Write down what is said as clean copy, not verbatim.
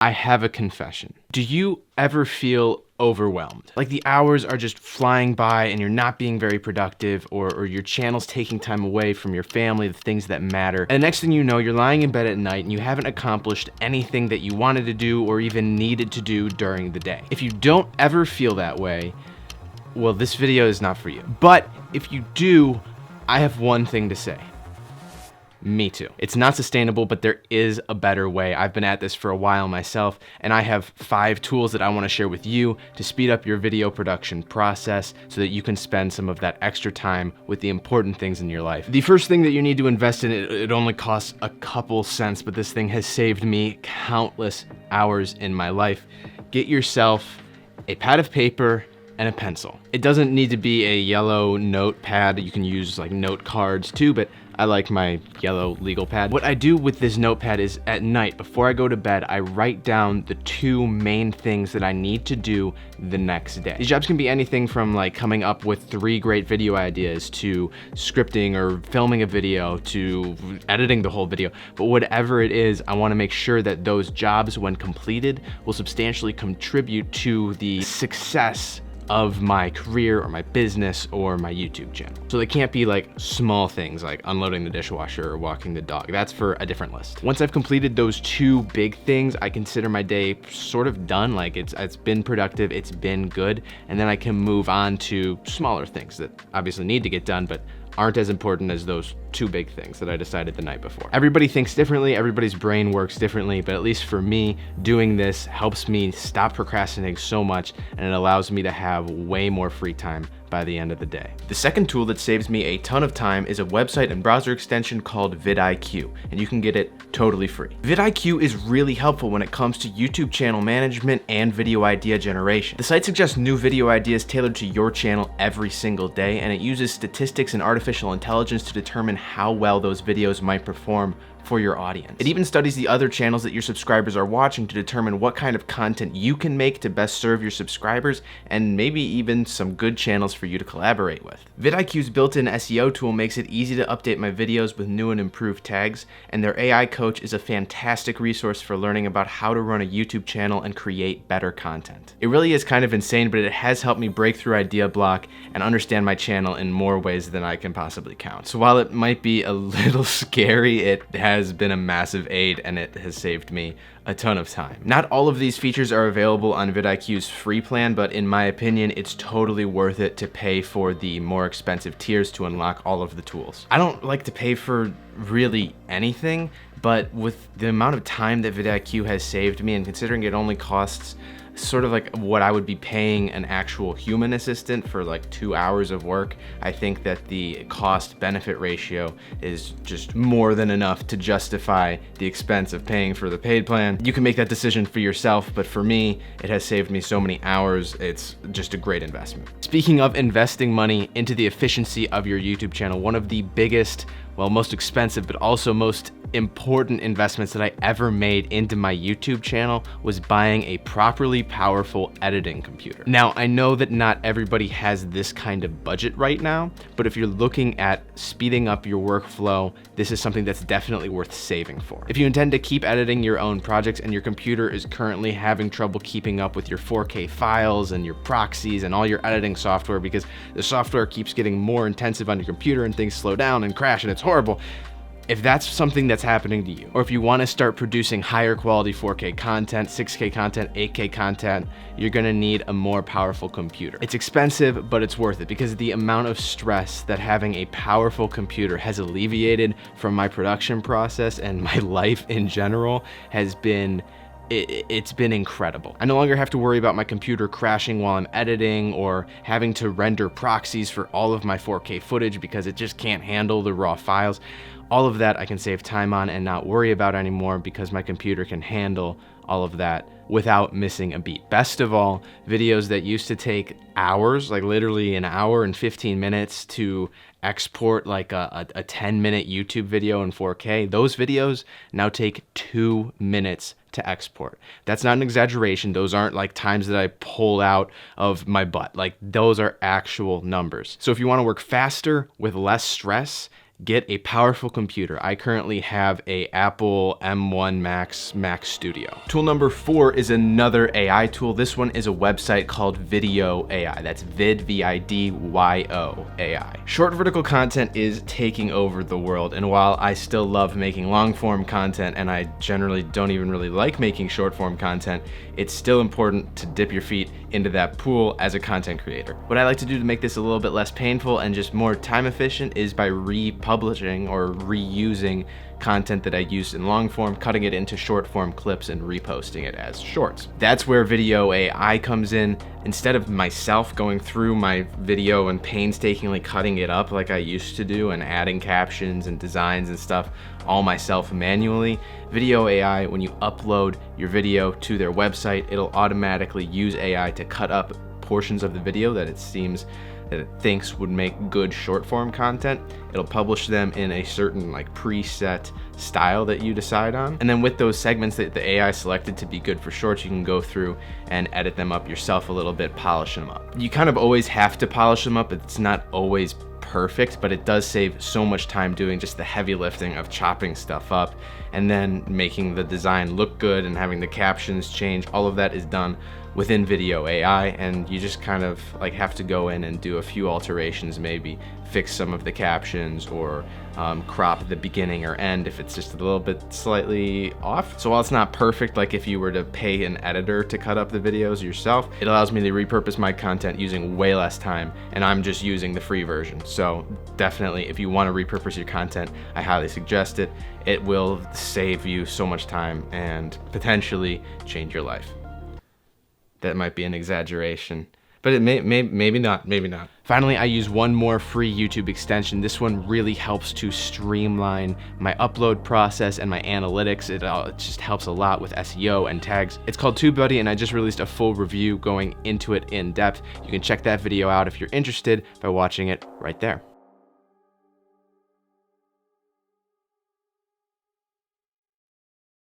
I have a confession. Do you ever feel overwhelmed? Like the hours are just flying by and you're not being very productive, or your channel's taking time away from your family, the things that matter. And the next thing you know, you're lying in bed at night and you haven't accomplished anything that you wanted to do or even needed to do during the day. If you don't ever feel that way, well, this video is not for you. But if you do, I have one thing to say. Me too. It's not sustainable, but there is a better way. I've been at this for a while myself, and I have 5 tools that I want to share with you to speed up your video production process so that you can spend some of that extra time with the important things in your life. The first thing that you need to invest in, it only costs a couple cents, but this thing has saved me countless hours in my life. Get yourself a pad of paper and a pencil. It doesn't need to be a yellow notepad. You can use like note cards too, but I like my yellow legal pad. What I do with this notepad is at night, before I go to bed, I write down the 2 main things that I need to do the next day. These jobs can be anything from like coming up with 3 great video ideas to scripting or filming a video to editing the whole video. But whatever it is, I wanna make sure that those jobs, when completed, will substantially contribute to the success of my career or my business or my YouTube channel. So they can't be like small things like unloading the dishwasher or walking the dog. That's for a different list. Once I've completed those 2 big things, I consider my day sort of done. Like it's been productive, it's been good. And then I can move on to smaller things that obviously need to get done, but aren't as important as those 2 big things that I decided the night before. Everybody thinks differently, everybody's brain works differently, but at least for me, doing this helps me stop procrastinating so much, and it allows me to have way more free time by the end of the day. The second tool that saves me a ton of time is a website and browser extension called VidIQ, and you can get it totally free. VidIQ is really helpful when it comes to YouTube channel management and video idea generation. The site suggests new video ideas tailored to your channel every single day, and it uses statistics and artificial intelligence to determine how well those videos might perform for your audience. It even studies the other channels that your subscribers are watching to determine what kind of content you can make to best serve your subscribers, and maybe even some good channels for you to collaborate with. vidIQ's built-in SEO tool makes it easy to update my videos with new and improved tags, and their AI coach is a fantastic resource for learning about how to run a YouTube channel and create better content. It really is kind of insane, but it has helped me break through idea block and understand my channel in more ways than I can possibly count. So while it might be a little scary, it has been a massive aid, and it has saved me a ton of time. Not all of these features are available on vidIQ's free plan, but in my opinion, it's totally worth it to pay for the more expensive tiers to unlock all of the tools. I don't like to pay for really anything, but with the amount of time that vidIQ has saved me, and considering it only costs sort of like what I would be paying an actual human assistant for like 2 hours of work, I think that the cost benefit ratio is just more than enough to justify the expense of paying for the paid plan. You can make that decision for yourself, but for me, it has saved me so many hours. It's just a great investment. Speaking of investing money into the efficiency of your YouTube channel, one of the biggest, well, most expensive, but also most important investments that I ever made into my YouTube channel was buying a properly powerful editing computer. Now, I know that not everybody has this kind of budget right now, but if you're looking at speeding up your workflow, this is something that's definitely worth saving for. If you intend to keep editing your own projects and your computer is currently having trouble keeping up with your 4K files and your proxies and all your editing software because the software keeps getting more intensive on your computer and things slow down and crash and it's horrible, if that's something that's happening to you, or if you want to start producing higher quality 4K content, 6K content, 8K content, you're gonna need a more powerful computer. It's expensive, but it's worth it because the amount of stress that having a powerful computer has alleviated from my production process and my life in general has been it's been incredible. I no longer have to worry about my computer crashing while I'm editing or having to render proxies for all of my 4K footage because it just can't handle the raw files. All of that I can save time on and not worry about anymore because my computer can handle all of that without missing a beat. Best of all, videos that used to take hours, like literally an hour and 15 minutes to export like a 10-minute YouTube video in 4K, those videos now take 2 minutes to export. That's not an exaggeration. Those aren't like times that I pull out of my butt. Like those are actual numbers. So if you want to work faster with less stress, Get a powerful computer. I currently have a Apple M1 Max Mac Studio. Tool number 4 is another AI tool. This one is a website called Vidyo.ai. That's VidIQ.ai. Short vertical content is taking over the world, and while I still love making long form content, and I generally don't even really like making short form content, it's still important to dip your feet into that pool as a content creator. What I like to do to make this a little bit less painful and just more time efficient is by republishing or reusing content that I used in long form, cutting it into short form clips and reposting it as shorts. That's where Vidyo.ai comes in. Instead of myself going through my video and painstakingly cutting it up like I used to do and adding captions and designs and stuff all myself manually, Vidyo.ai, when you upload your video to their website, it'll automatically use AI to cut up portions of the video that it thinks would make good short form content. It'll publish them in a certain like preset style that you decide on. And then with those segments that the AI selected to be good for shorts, you can go through and edit them up yourself a little bit, polish them up. You kind of always have to polish them up. It's not always perfect, but it does save so much time doing just the heavy lifting of chopping stuff up and then making the design look good and having the captions change. All of that is done within Vidyo.ai, and you just kind of like have to go in and do a few alterations, maybe fix some of the captions or crop the beginning or end if it's just a little bit slightly off. So while it's not perfect, like if you were to pay an editor to cut up the videos yourself, it allows me to repurpose my content using way less time, and I'm just using the free version. So definitely, if you want to repurpose your content, I highly suggest it. It will save you so much time and potentially change your life. That might be an exaggeration, but it maybe not. Finally, I use one more free YouTube extension. This one really helps to streamline my upload process and my analytics. It just helps a lot with SEO and tags. It's called TubeBuddy, and I just released a full review going into it in depth. You can check that video out if you're interested by watching it right there.